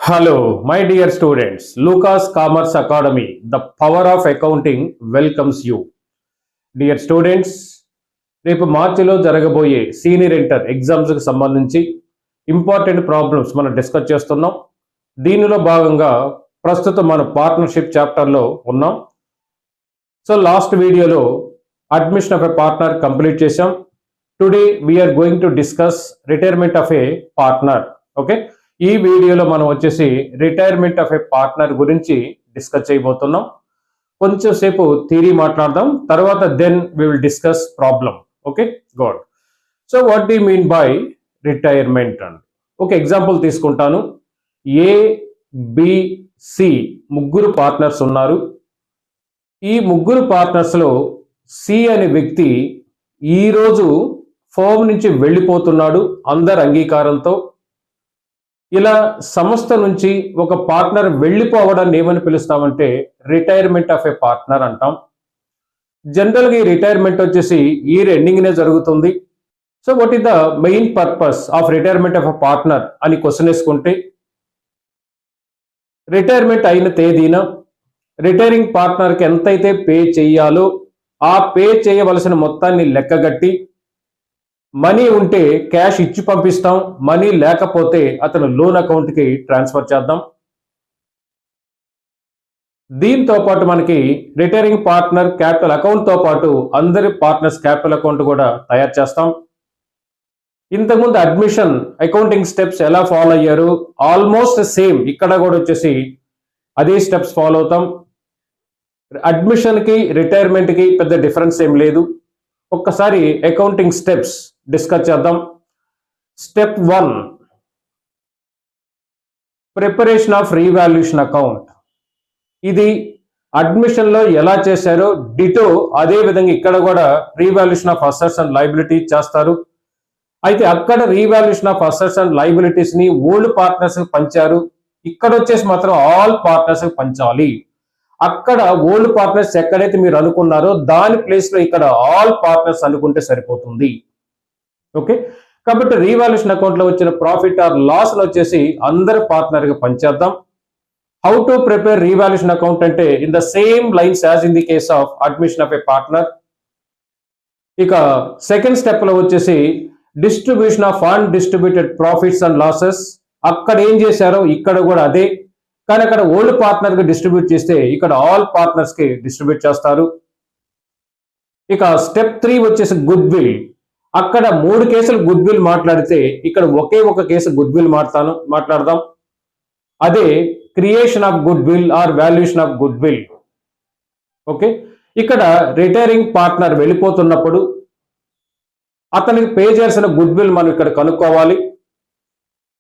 Hello, my dear students. Lucas Commerce Academy, the power of accounting welcomes you. Dear students, రేపు మార్చిలో జరగబోయే senior inter ఎగ్జామ్స్కి సంబంధించి important problems మనం discuss చేస్తున్నాం. దీనిలో భాగంగా ప్రస్తుతం మనం పార్ట్నర్షిప్ చాప్టర్లో ఉన్నాం. సో లాస్ట్ వీడియోలో admission of a partner complete చేసాం. Today we are going to discuss retirement of a partner. Okay, ఈ వీడియోలో మనం వచ్చేసి రిటైర్మెంట్ ఆఫ్ ఏ పార్ట్నర్ గురించి డిస్కస్ చేయబోతున్నాం. కొంచెం సేపు థియరీ మాట్లాడదాం, తర్వాత then we will discuss problem. Okay, good. So what do you mean by retirement అండి? ఒక ఎగ్జాంపుల్ తీసుకుంటాను. ఏ, బి, సి ముగ్గురు పార్ట్నర్స్ ఉన్నారు. ఈ ముగ్గురు పార్ట్నర్స్లో సి అనే వ్యక్తి ఈరోజు ఫర్మ్ నుంచి వెళ్ళిపోతున్నాడు అందరి అంగీకారంతో. ఇలా సంస్థ నుంచి ఒక పార్ట్నర్ వెళ్ళిపోవడాన్ని ఏమని పిలుస్తామంటే రిటైర్మెంట్ ఆఫ్ ఏ పార్ట్నర్ అంటాం. జనరల్గా ఈ రిటైర్మెంట్ వచ్చేసి ఇయర్ ఎండింగ్నే జరుగుతుంది. So what is the main purpose of retirement of a partner అని క్వశ్చన్ వేసుకుంటే, రిటైర్మెంట్ అయిన తేదీన రిటైరింగ్ పార్ట్నర్కి ఎంతైతే పే చేయాలో ఆ పే చేయవలసిన మొత్తాన్ని లెక్కగట్టి, మనీ ఉంటే క్యాష్ ఇచ్చి పంపిస్తాం, మనీ లేకపోతే అతను లోన్ అకౌంట్కి ట్రాన్స్ఫర్ చేద్దాం. దీంతో పాటు మనకి రిటైరింగ్ పార్ట్నర్ క్యాపిటల్ అకౌంట్తో పాటు అందరి పార్ట్నర్స్ క్యాపిటల్ అకౌంట్ కూడా తయారు చేస్తాం. ఇంతకుముందు అడ్మిషన్ అకౌంటింగ్ స్టెప్స్ ఎలా ఫాలో అయ్యారు, ఆల్మోస్ట్ సేమ్ ఇక్కడ కూడా వచ్చేసి అదే స్టెప్స్ ఫాలో అవుతాం. అడ్మిషన్కి రిటైర్మెంట్కి పెద్ద డిఫరెన్స్ ఏం లేదు. ఒక్కసారి అకౌంటింగ్ స్టెప్స్ డిస్కస్ చేద్దాం. Step 1, preparation of revaluation account. ఇది అడ్మిషన్లో ఎలా చేశారో డిటో అదే విధంగా ఇక్కడ కూడా revaluation of assets and liabilities చేస్తారు. అయితే అక్కడ revaluation of assets and liabilities ని ఓల్డ్ పార్ట్నర్స్ పంచారు. ఇక్కడ వచ్చేసి మాత్రం ఆల్ పార్ట్నర్స్ పంచాలి. అక్కడ ఓల్డ్ పార్ట్నర్స్ ఎక్కడైతే మీరు అనుకున్నారో దాని ప్లేస్ లో ఇక్కడ ఆల్ పార్ట్నర్స్ అనుకుంటే సరిపోతుంది. ఓకే, కాబట్టి రీవాల్యూషన్ అకౌంట్ లో వచ్చిన ప్రాఫిట్ ఆర్ లాస్ వచ్చేసి అందరి పార్ట్నర్ గా పంచేద్దాం. How to prepare revaluation account అంటే in the same lines as in the case of admission of a partner. ఇక సెకండ్ స్టెప్ లో వచ్చేసి distribution of undistributed profits and losses. అక్కడ ఏం చేశారో ఇక్కడ కూడా అదే, కానీ అక్కడ ఓల్డ్ పార్ట్నర్ కి డిస్ట్రిబ్యూట్ చేస్తే ఇక్కడ ఆల్ పార్ట్నర్స్ కి డిస్ట్రిబ్యూట్ చేస్తారు. ఇక స్టెప్ 3 వచ్చేసి గుడ్ విల్. అక్కడ 3 కేసులు గుడ్ విల్ మాట్లాడితే ఇక్కడ ఒకే ఒక కేసు గుడ్ విల్ మాట్లాడదాం. అదే creation of good will or valuation of good will. Okay, ఇక్కడ రిటైరింగ్ పార్ట్నర్ వెళ్ళిపోతున్నప్పుడు అతనికి పే చేయాల్సిన గుడ్ విల్ మనం ఇక్కడ కనుక్కోవాలి.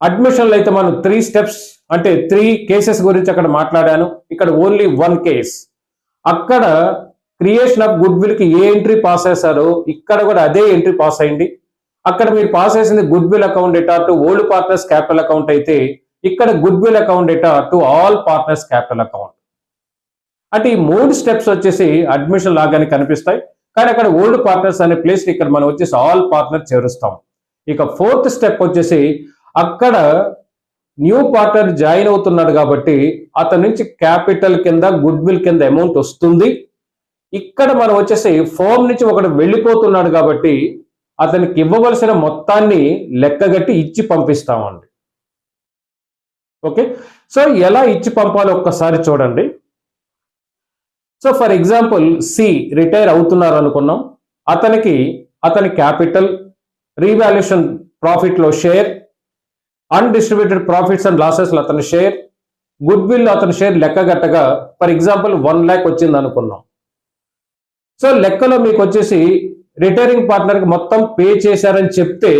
అడ్మిషన్లో అయితే మనం 3 స్టెప్స్ అంటే 3 కేసెస్ గురించి అక్కడ మాట్లాడాను. ఇక్కడ ఓన్లీ 1 కేస్. అక్కడ క్రియేషన్ ఆఫ్ గుడ్ విల్ కి ఏ ఎంట్రీ పాస్ చేశారో ఇక్కడ కూడా అదే ఎంట్రీ పాస్ అయింది. అక్కడ మీరు పాస్ చేసింది good will account data to old partners capital account అయితే ఇక్కడ good will account data to all partners capital account. అంటే ఈ 3 స్టెప్స్ వచ్చేసి అడ్మిషన్ లాగానే కనిపిస్తాయి, కానీ అక్కడ ఓల్డ్ పార్ట్నర్స్ అనే ప్లేస్ ఇక్కడ మనం వచ్చేసి ఆల్ పార్ట్నర్ చేరుస్తాం. ఇక 4th స్టెప్ వచ్చేసి అక్కడ న్యూ పార్ట్నర్ జాయిన్ అవుతున్నాడు కాబట్టి అతని నుంచి క్యాపిటల్ కింద గుడ్ విల్ కింద అమౌంట్ వస్తుంది. ఇక్కడ మనం వచ్చేసి ఫర్మ్ నుంచి ఒకటి వెళ్ళిపోతున్నాడు కాబట్టి అతనికి ఇవ్వవలసిన మొత్తాన్ని లెక్కగట్టి ఇచ్చి పంపిస్తామండి. ఓకే, సో ఎలా ఇచ్చి పంపాలో ఒక్కసారి చూడండి. So for example C retire అవుతున్నారు అనుకున్నాం. అతని క్యాపిటల్, రీవాల్యుయేషన్ ప్రాఫిట్ లో share, undistributed profits and losses లో అతని షేర్, గుడ్ విల్ అతని షేర్ లెక్కగట్టగా ఫర్ ఎగ్జాంపుల్ 1 lakh వచ్చింది అనుకున్నాం. సో లెక్కలో మీకు వచ్చేసి రిటైరింగ్ పార్ట్నర్ కి మొత్తం పే చేశారని చెప్తే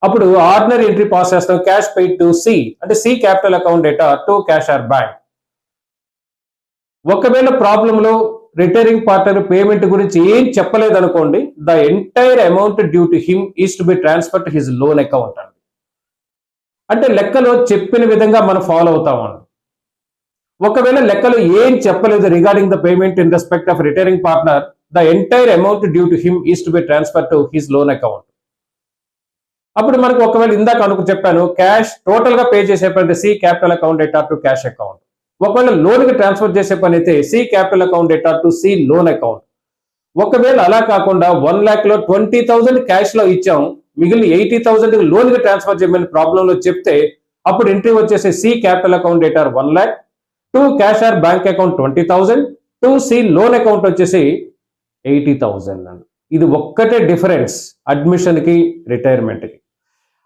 అప్పుడు ఆర్డినరీ ఎంట్రీ పాస్ చేస్తాం. క్యాష్ పెయిడ్ టు సి అంటే C capital account data to cash or bank. ఒకవేళ ప్రాబ్లంలో రిటైరింగ్ పార్ట్నర్ పేమెంట్ గురించి ఏం చెప్పలేదు అనుకోండి, the entire amount due to him is to be transfer to his loan account అండి. అంటే లెక్కలో చెప్పిన విధంగా మనం ఫాలో అవుతామండి. ఒకవేళ లెక్కలో ఏం చెప్పలేదు regarding the payment in respect of retiring partner, the entire amount due to him is to be transfer to his loan account. అప్పుడు మనకు ఒకవేళ ఇందాక చెప్పాను క్యాష్ టోటల్ గా పే చేసే పని C capital account debtor to cash account. ఒకవేళ లోన్ కి ట్రాన్స్ఫర్ చేసే పని అయితే C capital account debtor to C loan account. ఒకవేళ అలా కాకుండా 1 lakh లో 20,000 క్యాష్ లో ఇచ్చాం, మిగిలిన 80,000 లోన్ కి ట్రాన్స్ఫర్ చేయమని ప్రాబ్లం లో చెప్తే అప్పుడు ఎంట్రీ వచ్చేసి C capital account debtor 1 lakh, to cash or bank account 20,000, to C loan account వచ్చేసి 80,000. ఇది ఒక్కటే డిఫరెన్స్ అడ్మిషన్ కి రిటైర్మెంట్ కి.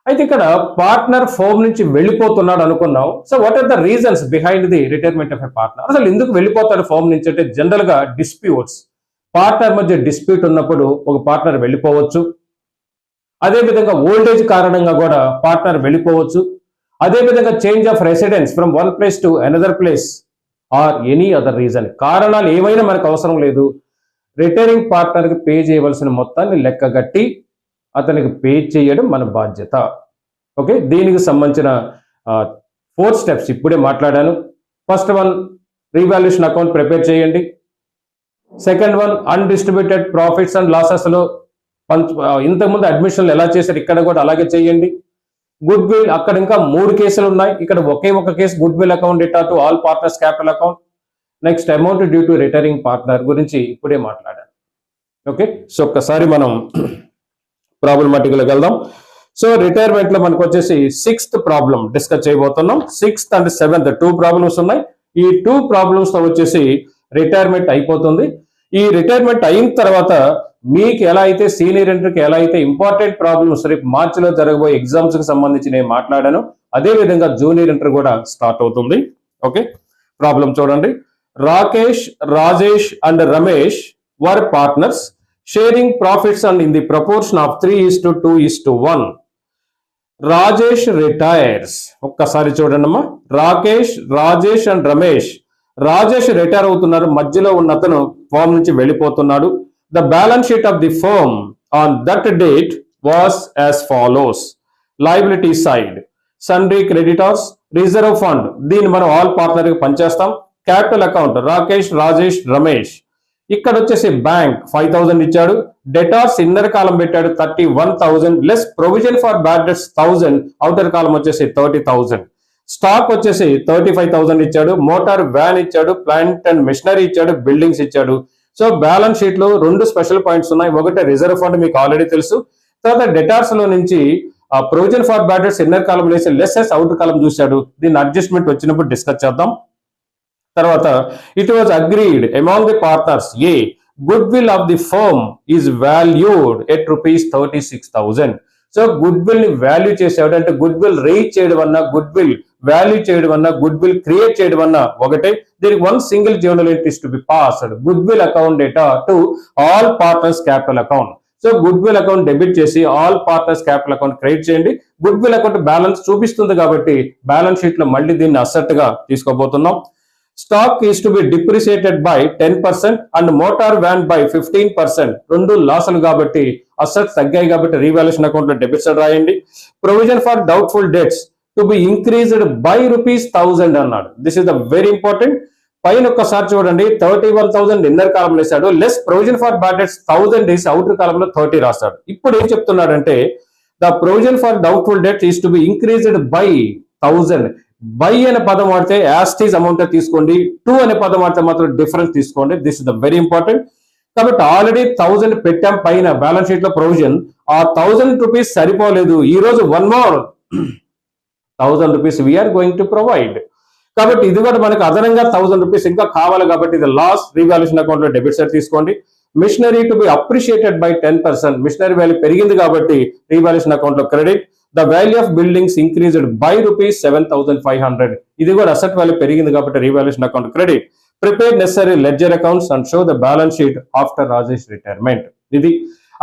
అయితే ఇక్కడ పార్ట్నర్ ఫోమ్ నుంచి వెళ్ళిపోతున్నాడు అనుకున్నాం. So what are the reasons behind the retirement of a partner? అసలు ఎందుకు వెళ్ళిపోతాడు ఫోమ్ నుంచి అంటే జనరల్ గా డిస్ప్యూట్స్, పార్ట్నర్ మధ్య డిస్ప్యూట్ ఉన్నప్పుడు ఒక పార్ట్నర్ వెళ్ళిపోవచ్చు. అదేవిధంగా ఓల్డేజ్ కారణంగా కూడా పార్ట్నర్ వెళ్ళిపోవచ్చు. అదేవిధంగా change of residence from one place to another place or any other reason. కారణాలు ఏమైనా మనకు అవసరం లేదు, రిటైరింగ్ పార్ట్నర్కి పే చేయవలసిన మొత్తాన్ని లెక్కగట్టి అతనికి పే చేయడం మన బాధ్యత. ఓకే, దీనికి సంబంధించిన 4 స్టెప్స్ ఇప్పుడే మాట్లాడాను. First one, revaluation account prepare చేయండి. Second one, undistributed profits and losses లో ఇంతకుముందు అడ్మిషన్లు ఎలా చేశారు ఇక్కడ కూడా అలాగే చేయండి. గుడ్ విల్, అక్కడ ఇంకా 3 కేసులు ఉన్నాయి, ఇక్కడ ఒకే ఒక case good will account debtor to all partners capital account. Next amount due to retiring partner గురించి ఇప్పుడే మాట్లాడాను. ఓకే, సో ఒక్కసారి మనం ప్రాబ్లమాటిక్లోకి వెళ్దాం. సో రిటైర్మెంట్ లో మనకు వచ్చేసి 6th ప్రాబ్లం డిస్కస్ చేయబోతున్నాం. 6th and 7th 2 ప్రాబ్లమ్స్ ఉన్నాయి. ఈ 2 ప్రాబ్లమ్స్ తో వచ్చేసి రిటైర్మెంట్ అయిపోతుంది. ఈ రిటైర్మెంట్ అయిన తర్వాత మీకు ఎలా అయితే సీనియర్ ఎంట్రీకి ఎలా అయితే ఇంపార్టెంట్ ప్రాబ్లమ్స్ రేపు మార్చిలో జరగబోయే ఎగ్జామ్స్ కి సంబంధించి నేను మాట్లాడాను, అదే విధంగా జూనియర్ ఎంట్రీ కూడా స్టార్ట్ అవుతుంది. ఓకే, ప్రాబ్లం చూడండి. Rakesh, Rajesh and Ramesh were partners sharing profits and in the proportion of 3:2:1. Rajesh retires. ఒక్కసారి చూడండి అమ్మా, రాకేష్, రాజేష్ అండ్ రమేష్. రాజేష్ రిటైర్ అవుతున్నారు, మధ్యలో ఉన్న అతను ఫామ్ నుంచి వెళ్ళిపోతున్నాడు. The balance sheet of the firm on that date was as follows. Liability side sundry creditors, reserve fund దీన్ని మనం ఆల్ పార్ట్నర్ కి పనిచేస్తాం. Capital account Rakesh, Rajesh, Ramesh. ఇక్కడ వచ్చేసి బ్యాంక్ 5,000 ఇచ్చాడు, డెటార్స్ ఇన్నర్ కాలం పెట్టాడు 31,000, less provision for bad debts 1,000, outer column వచ్చేసి 30,000. Stock వచ్చేసి 35,000 ఇచ్చాడు, మోటార్ వ్యాన్ ఇచ్చాడు, ప్లాంట్ అండ్ మెషినరీ ఇచ్చాడు, బిల్డింగ్స్ ఇచ్చాడు. సో బ్యాలెన్స్ షీట్ లో 2 స్పెషల్ పాయింట్స్ ఉన్నాయి. ఒకటి రిజర్వ్ ఫండ్ మీకు ఆల్రెడీ తెలుసు, తర్వాత డెటార్స్ లో నుంచి provision for bad debts inner column వేసి లెస్ అవుటర్ కాలం చూశాడు. దీన్ని అడ్జస్ట్మెంట్ వచ్చినప్పుడు డిస్కస్ చేద్దాం. తర్వాత it was agreed among the partners a goodwill of the firm is valued at ₹36,000. So good will ని వాల్యూ చేసేవాడు అంటే గుడ్ విల్ రేజ్ చేయడం అన్నా, గుడ్ విల్ వాల్యూ చేయడం అన్నా, గుడ్ విల్ క్రియేట్ చేయడం అన్నా ఒకటే. దీనికి 1 single journal entries to be passed. Good will account data to all partners capital account. So good will account debit చేసి all partners capital account create చేయండి. Good will account balance చూపిస్తుంది కాబట్టి balance sheet లో మళ్ళీ దీన్ని asset గా తీసుకోబోతున్నాం. Stock is to be depreciated by 10% and motor van by 15%. 2 లాసులు కాబట్టి అసెట్స్ తగ్గాయి కాబట్టి రీవాల్యుయేషన్ అకౌంట్ లో డెబిట్ సైడ్ రాయండి. Provision for doubtful debts to be increased by ₹1,000 అన్నాడు. This is the very important. పైన ఒక్కసారి చూడండి, 31,000 ఇన్నర్ కాలం వేశాడు, less provision for bad debts 1,000 వేసి అవుటర్ కాలంలో 30 రాస్తాడు. ఇప్పుడు ఏం చెప్తున్నాడంటే the provision for doubtful debts is to be increased by 1,000. By అనే పదం వాడితే యాస్టీజ్ అమౌంట్ తీసుకోండి, 2 అనే పదం వాడితే మాత్రం డిఫరెన్స్ తీసుకోండి. This is the very important. కాబట్టి ఆల్రెడీ 1,000 పెట్టాం పైన బ్యాలెన్స్ షీట్ లో ప్రొవిజన్. ఆ ₹1,000 సరిపోలేదు, ఈ రోజు 1 more ₹1,000 we are going to provide. కాబట్టి ఇది కూడా మనకు అదనంగా ₹1,000 ఇంకా కావాలి కాబట్టి ఇది లాస్. రీవాల్యుయేషన్ అకౌంట్ లో డెబిట్ సైడ్ తీసుకోండి. Machinery to be appreciated by 10%. Machinery value పెరిగింది కాబట్టి రీవాల్యుయేషన్ అకౌంట్ లో credit. The value of buildings increased by ₹7,500. ఇది కూడా అసెట్ వాల్యూ పెరిగింది కాబట్టి revaluation account credit. Prepare necessary ledger accounts and show the balance sheet after Rajesh retirement. ఇది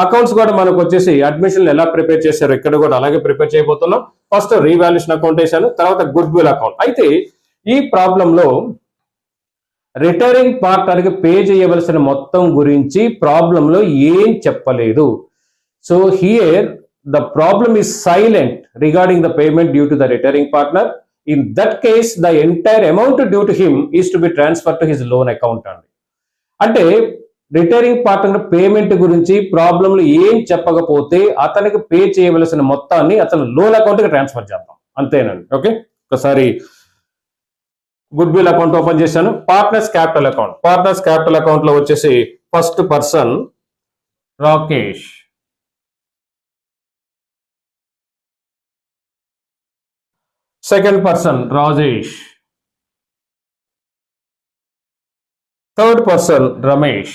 accounts కూడా మనకు వచ్చేసి అడ్మిషన్ ఎలా ప్రిపేర్ చేశారు ఇక్కడ కూడా అలాగే ప్రిపేర్ చేయబోతున్నాం. ఫస్ట్ రీవాల్యుయేషన్ అకౌంట్ వేసాను, తర్వాత గుడ్ విల్ అకౌంట్. అయితే ఈ ప్రాబ్లంలో రిటైరింగ్ పార్ట్నర్ కి పే చేయవలసిన మొత్తం గురించి ప్రాబ్లంలో ఏం చెప్పలేదు. So here the problem is silent regarding the payment due to the retiring partner. In that case, the entire amount due to him is to be transferred to his loan account. అంటే retiring partner payment గురించి ప్రాబ్లంలు ఏం చెప్పకపోతే అతనికి pay చేయవలసిన మొత్తాన్ని అతను loan అకౌంట్కి transfer చేద్దాం, అంతేనండి. ఓకే, ఒకసారి గుడ్ విల్ అకౌంట్ ఓపెన్ చేశాను. Partners capital account, partners capital account లో వచ్చేసి first person Rakesh, second person Rajesh, third person Ramesh.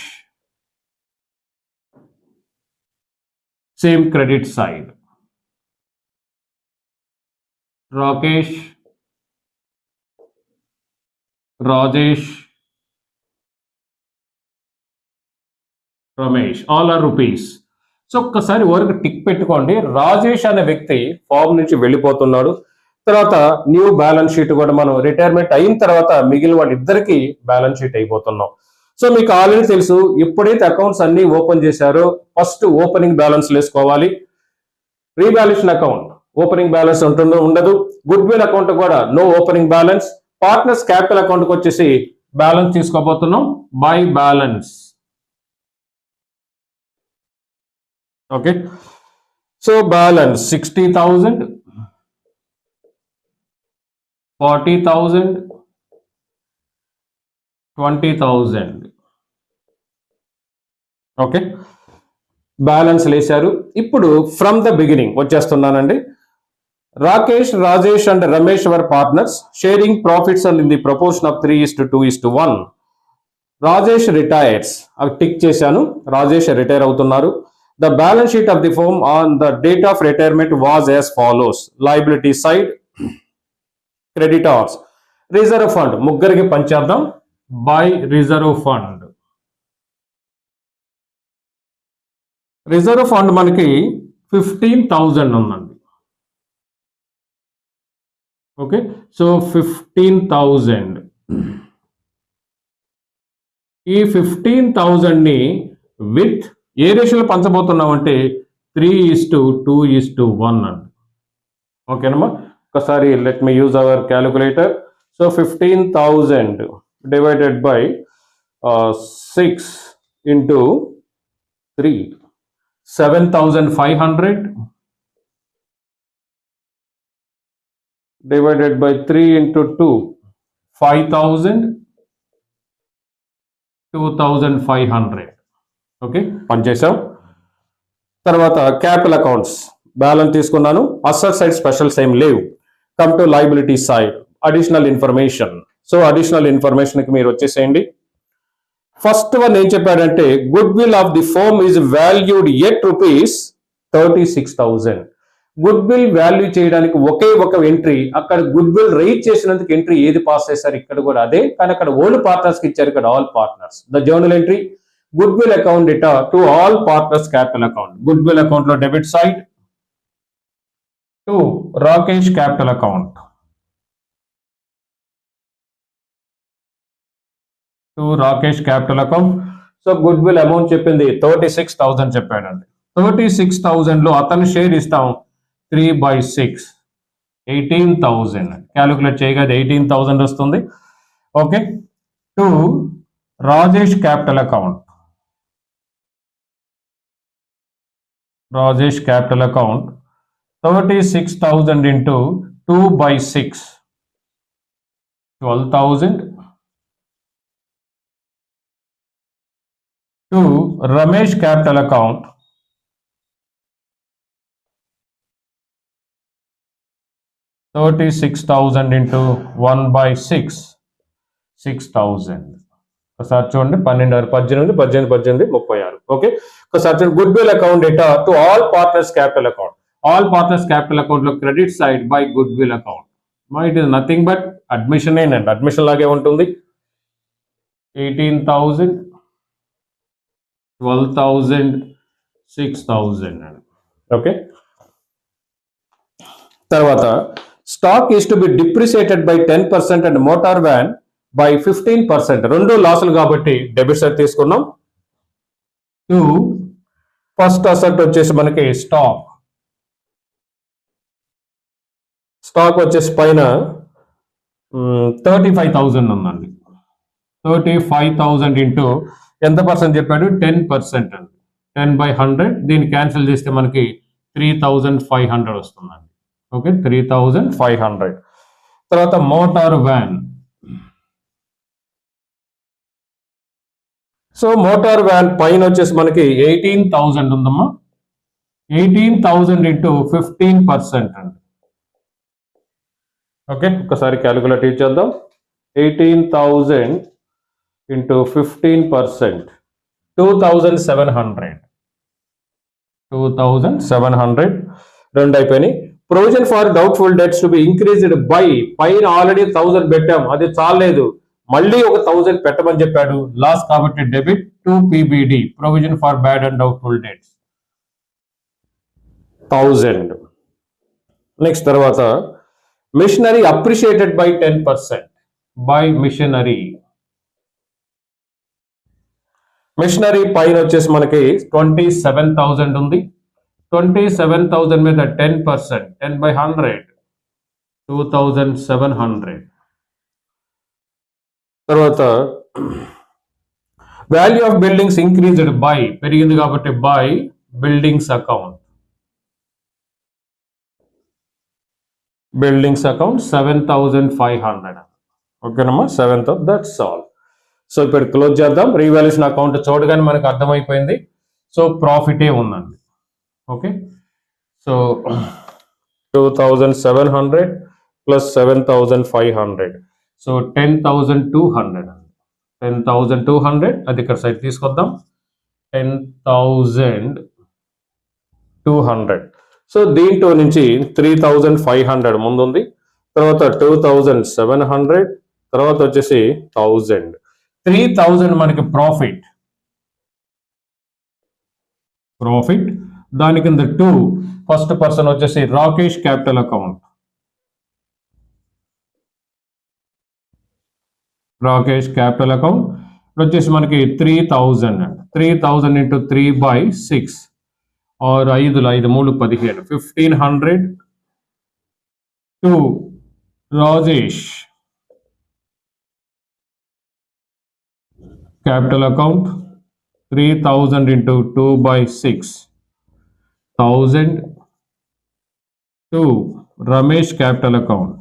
Same credit side Rakesh, Rajesh, Ramesh, all are rupees. So ఒక్కసారి వరకు టిక్ పెట్టుకోండి. రాజేష్ అనే వ్యక్తి ఫామ్ నుంచి వెళ్ళిపోతున్నాడు. తర్వాత న్యూ బ్యాలెన్స్ షీట్ కూడా మనం రిటైర్మెంట్ అయిన తర్వాత మిగిలిన వాళ్ళిద్దరికి బ్యాలెన్స్ షీట్ అయిపోతున్నాం. సో మీకు ఆల్రెడీ తెలుసు, ఎప్పుడైతే అకౌంట్స్ అన్ని ఓపెన్ చేశారో ఫస్ట్ ఓపెనింగ్ బ్యాలెన్స్ వేసుకోవాలి. రీవాల్యుయేషన్ అకౌంట్ ఓపెనింగ్ బ్యాలెన్స్ ఉంటుందో ఉండదు. గుడ్ విల్ అకౌంట్ కూడా no opening balance. Partners capital అకౌంట్కి వచ్చేసి బ్యాలెన్స్ తీసుకోబోతున్నాం by balance. Okay, so balance 60,000, 40,000, 20,000. Okay, balance వేశారు. ఇప్పుడు ఫ్రమ్ ద బిగినింగ్ వచ్చేస్తున్నానండి. Rakesh, Rajesh and Ramesh were partners sharing profits and in the proportion of 3:2:1. Rajesh retires, అవి టిక్ చేశాను. Rajesh retire అవుతున్నారు. The balance sheet of the firm on the date of retirement was as follows. Liability side, creditors, reserve fund, ముగ్గురికి పంచేద్దాం by reserve fund. Reserve fund మనకి 15,000 ఉందండి. Okay, so 15,000. ఈ 15,000ని with a రేషియోలో పంచబోతున్నాం అంటే 3:2:1 అండి. ఓకేనమ్మా, ఒకసారి let me use our calculator. So 15,000 divided by 6 into 3, 7,500 divided by 3 into 2, 5,000, 2,500. Okay, పనిచేసాం. తర్వాత క్యాపిటల్ అకౌంట్స్ బ్యాలెన్స్ తీసుకున్నాను. అసెట్ సైడ్ స్పెషల్స్ ఏం లేవు. Come to liability side, additional information. So additional ఇన్ఫర్మేషన్కి మీరు వచ్చేసేయండి. ఫస్ట్ వన్ ఏం చెప్పాడంటే goodwill of the firm is valued at ₹36,000. Goodwill value చేయడానికి ఒకే ఒక ఎంట్రీ, అక్కడ గుడ్ విల్ రైట్ చేసినందుకు ఎంట్రీ ఏది పాస్ చేశారు ఇక్కడ కూడా అదే, కానీ అక్కడ ఓల్డ్ పార్ట్నర్స్ కి ఇచ్చారు, ఇక్కడ all partners. The journal entry good will account data to all partners capital account. Good will account లో debit side to Rakesh capital account, to Rakesh capital account. So good will amount చెప్పింది 36,000 చెప్పాడండి. 36,000 లో అతను share ఇస్తాం 3/6, 18,000. Calculate చేయగా 18,000 వస్తుంది. Okay, to Rajesh capital account, Rajesh capital account 36,000 into 2/6, 12,000. To Ramesh capital account, 36,000 into 1/6, 6,000. ఒకసారి చూడండి, 12, 18, 18, 18, 36. ఓకే, ఒకసారి చూడండి. Good will account data to all partners capital account. All partners capital account లో credit side by good will account. It is nothing but admission ఏనండి, admission లాగే ఉంటుంది. 18,000, 12,000, 6,000. Okay, తర్వాత stock is to be depreciated by 10% and motor van by 15%. రెండు లాసులు కాబట్టి debit side తీసుకున్నాం. First asset వచ్చేసి మనకి స్టాక్. స్టాక్ వచ్చేసి పైన 35,000 ఉందండి. 35,000 into ఎంత పర్సెంట్ చెప్పాడు? 10% అండి. 10/100 దీన్ని క్యాన్సిల్ చేస్తే మనకి 3500 వస్తుందండి. ఓకే, 3500. తర్వాత motor van. So motor van పైన వచ్చేసి మనకి 18,000 ఉందమ్మా. 18,000 ఇంటూ 15% అండి. ఓకే, ఒకసారి క్యాలిక్యులేట్ చేద్దాం. 18,000 ఇంటూ 15%, 2,700. 2,700 రెండు అయిపోయినాయి. Provision for doubtful debts to be increased by, పైన ఆల్రెడీ 1000 పెట్టాం, అది చాలేదు, మళ్ళీ ఒక 1000 పెట్టమని చెప్పాడు. లాస్ కాబట్టి debit to PBD, provision for bad and doubtful debts 1000. Next తర్వాత machinery appreciated by 10%, by machinery. Machinery పైన వచ్చేసి మనకి 27,000 ఉంది. 27,000 మీద 10%, 10/100, 2,700. తర్వాత value of buildings increased by, పెరిగింది కాబట్టి by buildings account. Buildings account 7,500. ఓకేనమ్మా, 7,000. That's all. సో ఇప్పుడు క్లోజ్ చేద్దాం. రీవాల్యుయేషన్ అకౌంట్ చూడగానే మనకు అర్థమైపోయింది. సో ప్రాఫిటే ఉందండి. Okay, so 2,700 plus 7,500, so 10,200. 10,200 అది ఇక్కడ సైడ్ తీసుకొద్దాం. 10,200. సో దీంట్లో నుంచి 3,500 ముందుంది, తర్వాత 2,700, తర్వాత వచ్చేసి 1,000. 3,000 మనకి ప్రాఫిట్. దాని కింద 2 ఫస్ట్ పర్సన్ వచ్చేసి Rakesh capital account. Rakesh capital account వచ్చేసి మనకి 3,000 అండి. 3,000 ఇంటూ 3/6, ఆరు 5 3 15, 1,500 to Rajesh capital account. 3,000 into 2/6, 1,000 to Ramesh capital account.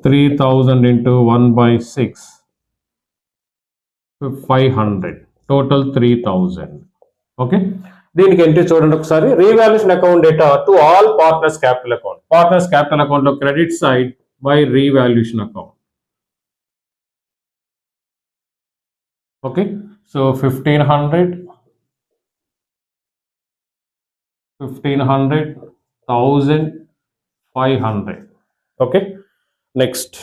3,000 into 1/6, 500, total 3,000. Okay, దీనికి ఎంట్రీ చూడండి ఒకసారి. Revaluation account data to all partners capital account. Partners capital account లో credit side by revaluation account. Okay, so 1,500, 1,000, 500. Okay, next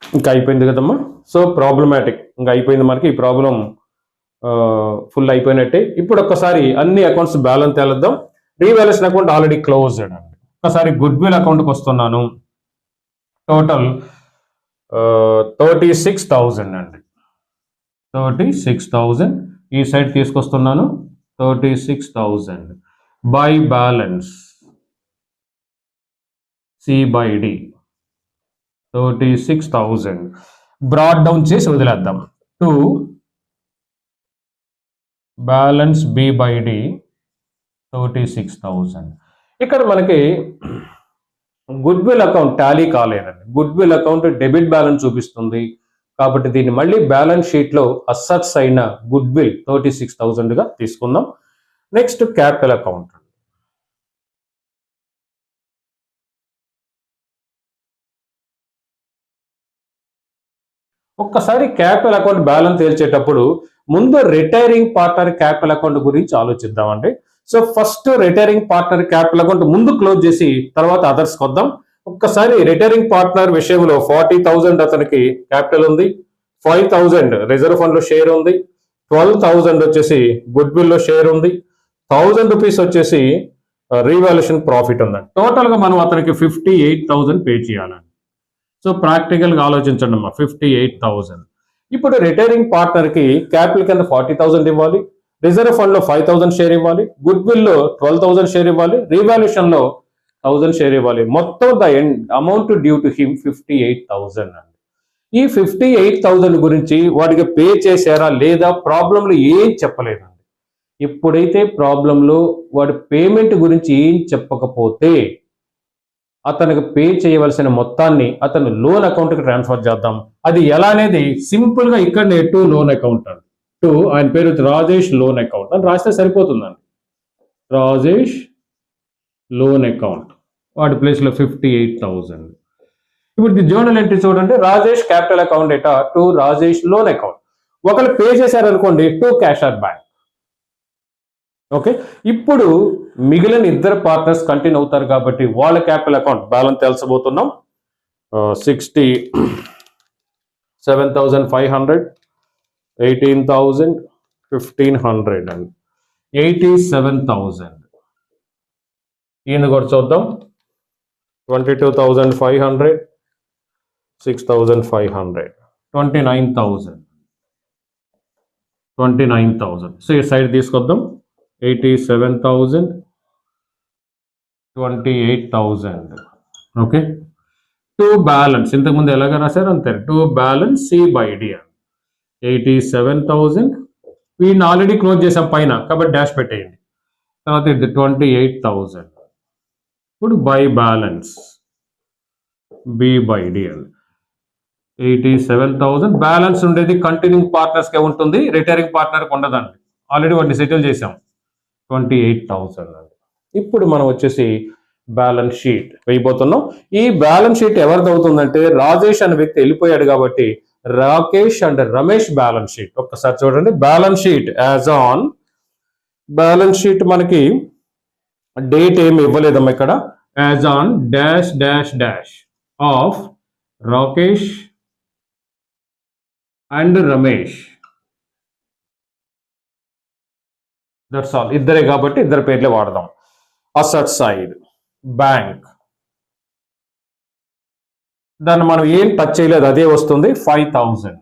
ఇంకా అయిపోయింది కదమ్మా. So problematic ఇంకా అయిపోయింది మనకి. ఈ ప్రాబ్లం ఫుల్ అయిపోయినట్టే. ఇప్పుడు ఒక్కసారి అన్ని అకౌంట్స్ బ్యాలెన్స్ తేలుద్దాం. రీవాల్యుయేషన్ అకౌంట్ ఆల్రెడీ క్లోజ్డ్ అండి. ఒకసారి గుడ్ విల్ అకౌంట్కి వస్తున్నాను. టోటల్ 36,000 అండి. 36,000 ఈ సైడ్ తీసుకొస్తున్నాను. 36,000 by balance C/D 36,000 broad down చేసి వదిలేద్దాం. To balance B/D 36,000. ఇక్కడ మనకి గుడ్ విల్ అకౌంట్ టాలీ కాలేదండి. Good will account debit balance చూపిస్తుంది కాబట్టి దీన్ని మళ్ళీ బ్యాలెన్స్ షీట్ లో అసెట్స్ అయిన గుడ్ విల్ 36,000 గా తీసుకుందాం. Next capital account. ఒక్కసారి క్యాపిటల్ అకౌంట్ బ్యాలెన్స్ తేల్చేటప్పుడు ముందు రిటైరింగ్ పార్ట్నర్ క్యాపిటల్ అకౌంట్ గురించి ఆలోచిద్దామండి. So first retiring partner capital account ముందు క్లోజ్ చేసి తర్వాత అదర్స్ కొద్దాం. ఒక్కసారి రిటైరింగ్ పార్ట్నర్ విషయంలో 40,000 అతనికి క్యాపిటల్ ఉంది, 5,000 రిజర్వ్ ఫండ్ లో షేర్ ఉంది, 12,000 వచ్చేసి గుడ్ విల్ లో షేర్ ఉంది, 1,000 రూపీస్ వచ్చేసి రీవాల్యుయేషన్ ప్రాఫిట్ ఉందండి. టోటల్ గా మనం అతనికి 58,000 పే చేయాలండి. సో ప్రాక్టికల్ గా ఆలోచించండి అమ్మా. 58,000. ఇప్పుడు రిటైరింగ్ పార్ట్నర్ కి క్యాపిటల్ కింద 40,000 ఇవ్వాలి, రిజర్వ్ ఫండ్ లో 5,000 షేర్ ఇవ్వాలి, గుడ్ విల్ లో 12,000 షేర్ ఇవ్వాలి, రీవాల్యుయేషన్ లో 1000 షేర్ ఇవ్వాలి. మొత్తం the amount due to him 58,000 అండి. ఈ 58,000 గురించి వాడికి పే చేశారా లేదా ప్రాబ్లంలో ఏం చెప్పలేదండి. ఎప్పుడైతే ప్రాబ్లంలో వాడి పేమెంట్ గురించి ఏం చెప్పకపోతే అతనికి పే చేయవలసిన మొత్తాన్ని అతను లోన్ అకౌంట్కి ట్రాన్స్ఫర్ చేద్దాం. అది ఎలా అనేది సింపుల్గా ఇక్కడనే టు లోన్ అకౌంట్ అండి. టు ఆయన పేరు రాజేష్ లోన్ అకౌంట్ అని రాస్తే సరిపోతుందండి. రాజేష్ లోన్ అకౌంట్ వాడి ప్లేస్లో 58,000. ఇప్పుడు ది జర్నల్ ఎంట్రీ చూడండి. Rajesh capital account data to Rajesh loan account. ఒకళ్ళు పే చేశారనుకోండి to cash or bank. Okay, ఇప్పుడు మిగిలిన ఇద్దరు పార్ట్నర్స్ కంటిన్యూ అవుతారు కాబట్టి వాళ్ళ క్యాపిటల్ అకౌంట్ బ్యాలెన్స్ తెలుసబోతున్నాం. 67,500, 18,000, 1,500 అండి. 87,000. ఈయన కూడా చూద్దాం. 22,500, 6,500, 29,000. సో ఈ సైడ్ తీసుకొద్దాం. 87,000, 28,000. ఓకే, టు బ్యాలెన్స్ ఇంతకుముందు ఎలాగ రాశారు అంతే. To balance C by D. 87,000 వీడిని ఆల్రెడీ క్లోజ్ చేసాం పైన కాబట్టి డాష్ పెట్టేయండి. తర్వాత ఇది 28,000. ఇప్పుడు by balance B by D అండి. 87,000 బ్యాలెన్స్ ఉండేది కంటిన్యూయింగ్ పార్ట్నర్స్కే ఉంటుంది, రిటైరింగ్ పార్ట్నర్కి ఉండదండి. ఆల్రెడీ వాటిని సెటిల్ చేసాం. 28,000 అండి. ఇప్పుడు మనం వచ్చేసి బ్యాలెన్స్ షీట్ వేయబోతున్నాం. ఈ బ్యాలెన్స్ షీట్ ఎవరిది అవుతుందంటే రాజేష్ అనే వ్యక్తి వెళ్ళిపోయాడు కాబట్టి Rakesh and Ramesh balance sheet. ఒక్కసారి చూడండి. Balance sheet as on balance sheet మనకి డేట్ ఏమి ఇవ్వలేదమ్మా ఇక్కడ. As on dash dash dash of Rakesh and Ramesh. That's all. ఇద్దరే కాబట్టి ఇద్దరు పేర్లే వాడదాం. అసెట్ సైడ్ బ్యాంక్, దాన్ని మనం ఏం టచ్ చేయలేదు, అదే వస్తుంది 5,000.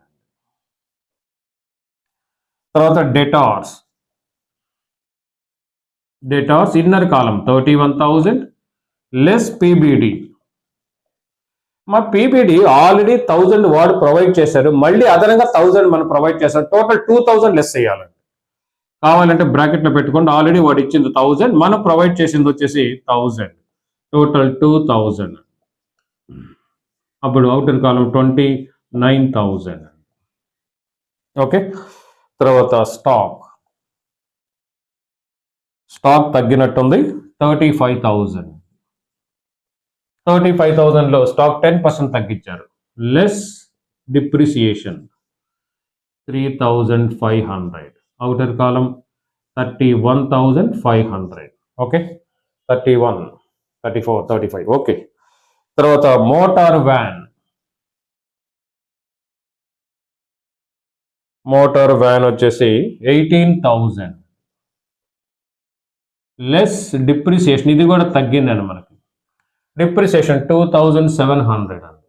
తర్వాత డెటార్స్ ఇన్నర్ కాలం 31,000 లెస్ పీబీడి. మా పీబీడి ఆల్రెడీ 1,000 వాడు ప్రొవైడ్ చేశారు, మళ్ళీ అదనంగా 1,000 మనం ప్రొవైడ్ చేశారు. టోటల్ 2,000 లెస్ చేయాలండి. కావాలంటే బ్రాకెట్లో పెట్టుకోండి. ఆల్రెడీ వాడు ఇచ్చింది 1,000, మనం ప్రొవైడ్ చేసింది వచ్చేసి 1,000. టోటల్ 2,000. అప్పుడు అవుటర్ కాలం 29,000. ఓకే, తర్వాత స్టాక్ తగ్గినట్టుంది. 35,000. 35,000లో స్టాక్ 10% తగ్గించారు. Less depreciation 3,500. అవుటర్ కాలం 31,500. ఓకే, 31, 34, 35. ఓకే, తర్వాత మోటార్ వ్యాన్ వచ్చేసి 18,000. లెస్ డిప్రిసియేషన్, ఇది కూడా తగ్గిందండి మనకి. డిప్రిసియేషన్ 2,700 అండి.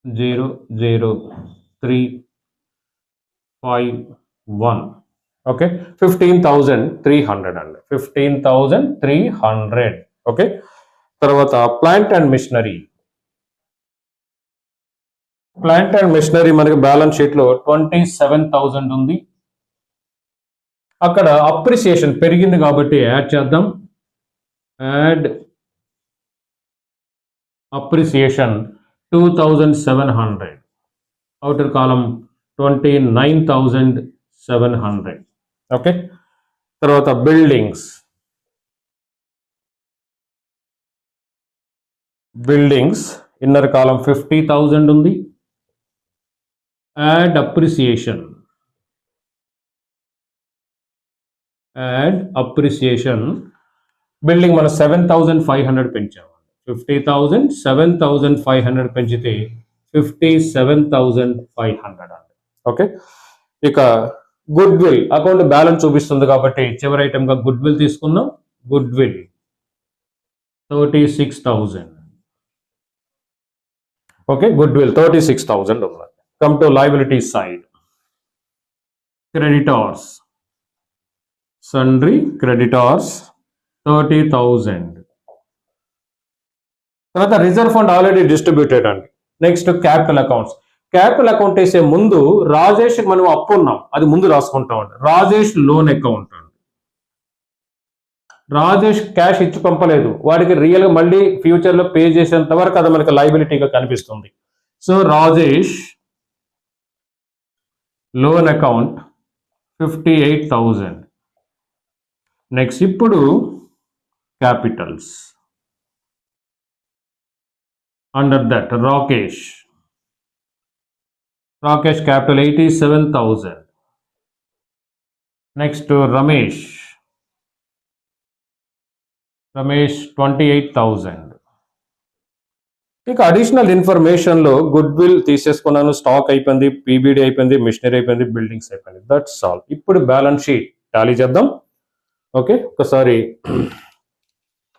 00351. ఓకే, 15,300 అండి. 15,300. ఓకే, తర్వాత ప్లాంట్ అండ్ మిషనరీ మనకి బ్యాలెన్స్ షీట్ లో 27,000 ఉంది. అక్కడ అప్రిసియేషన్ పెరిగింది కాబట్టి యాడ్ చేద్దాం. Add appreciation 2,700. అవుటర్ కాలం 29,700. ఓకే, తర్వాత బిల్డింగ్స్ ఇన్నర్ కాలం 50,000 ఉంది. యాడ్ అప్రిసియేషన్ బిల్డింగ్ మనం 7,500 పెంచాము. 50,000 7,500 పెంచితే 57,500 అండి. ఓకే, ఇక గుడ్ విల్ అకౌంట్ బ్యాలెన్స్ చూపిస్తుంది కాబట్టి చివరి ఐటమ్ గా గుడ్ విల్ తీసుకుందాం. Good will 36,000. Okay, good will 36,000 ఉంది. Come to liability side. Creditors, sundry creditors 30,000. తర్వాత రిజర్వ్ ఫండ్ ఆల్రెడీ డిస్ట్రిబ్యూటెడ్ అండి. Next capital accounts. Capital account వేసే ముందు రాజేష్ మనం అప్పు ఉన్నాం, అది ముందు రాసుకుంటాం అండి. రాజేష్ లోన్ అకౌంట్ అండి. రాజేష్ క్యాష్ ఇచ్చి పంపలేదు, వాడికి రియల్ గా మళ్ళీ ఫ్యూచర్ లో పే చేసేంత వరకు అది మనకి లయబిలిటీగా కనిపిస్తుంది. So Rajesh loan account 58,000. Next ఇప్పుడు capitals. Under that Rakesh capital 87,000. Next Ramesh 28,000. ఇక అడిషనల్ ఇన్ఫర్మేషన్ లో గుడ్ విల్ తీసేసుకున్నాను, స్టాక్ అయిపోయింది, పీబీడీ అయిపోయింది, మిషనరీ అయిపోయింది, బిల్డింగ్స్ అయిపోయింది. That's all. ఇప్పుడు బ్యాలెన్స్ షీట్ టాలీ చేద్దాం. ఓకే, ఒకసారి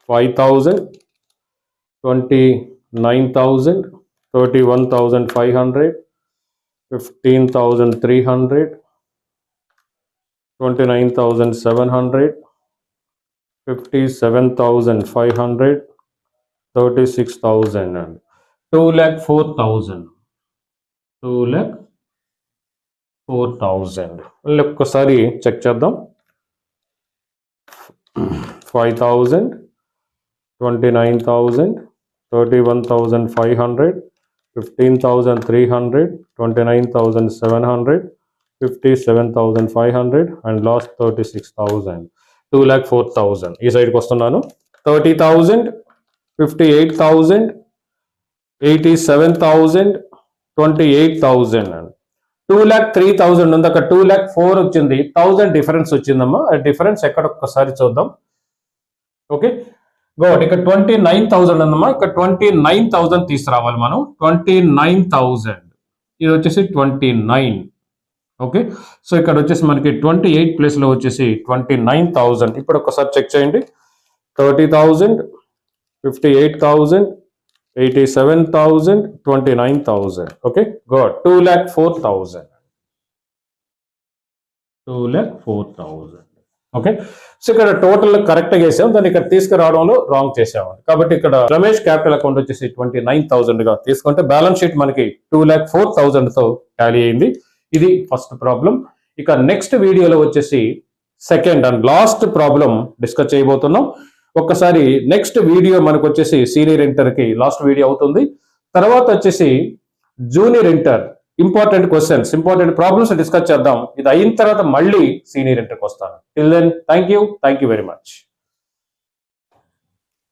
5,000, 29,000, 31,500, 15,300, 29,700, 57,500, 36,000 and 2,04,000. 2,04,000. ఒక్కసారి చెక్ చేద్దాం. 5,000, 29,000, 31,500, 15,300, 29,700, 57,500 and last 36,000. 2,04,000. ఈ సైడ్కి వస్తున్నాను. 30,000, 58,000, 87,000, 28,000 and 2,03,000 ఉంది. అక్కడ 2,04,000 వచ్చింది, 1,000 డిఫరెన్స్ వచ్చిందమ్మా. ఆ డిఫరెన్స్ ఎక్కడ ఒక్కసారి చూద్దాం. Okay good. ఇక్కడ 29,000 ఉందమ్మా, ఇక్కడ 29,000 తీసుకురావాలి మనం. 29,000 ఇది వచ్చేసి 29. ఓకే, సో ఇక్కడ వచ్చేసి మనకి 28 ప్లేస్ లో వచ్చేసి 29,000. ఇప్పుడు ఒకసారి చెక్ చేయండి. 30,000, 58,000, 87,000, 29,000. Okay good. 2,04,000. 2,04,000. ఓకే, సో ఇక్కడ టోటల్ కరెక్ట్ గా వేసాం, దాన్ని ఇక్కడ తీసుకురావడంలో రాంగ్ చేసాము. కాబట్టి ఇక్కడ రమేష్ క్యాపిటల్ అకౌంట్ వచ్చేసి 29,000 గా తీసుకుంటే బ్యాలెన్స్ షీట్ మనకి 2,04,000 తో టాలీ అయింది. ఇది ఫస్ట్ ప్రాబ్లం. ఇక నెక్స్ట్ వీడియోలో వచ్చేసి second and last problem discuss చేయబోతున్నాం. ఒక్కసారి నెక్స్ట్ వీడియో మనకు వచ్చేసి సీనియర్ ఇంటర్ కి లాస్ట్ వీడియో అవుతుంది. తర్వాత వచ్చేసి junior inter important questions, important problems discuss చేద్దాం. ఇది అయిన తర్వాత మళ్ళీ సీనియర్ ఇంటర్కి వస్తాను. Till then thank you very much.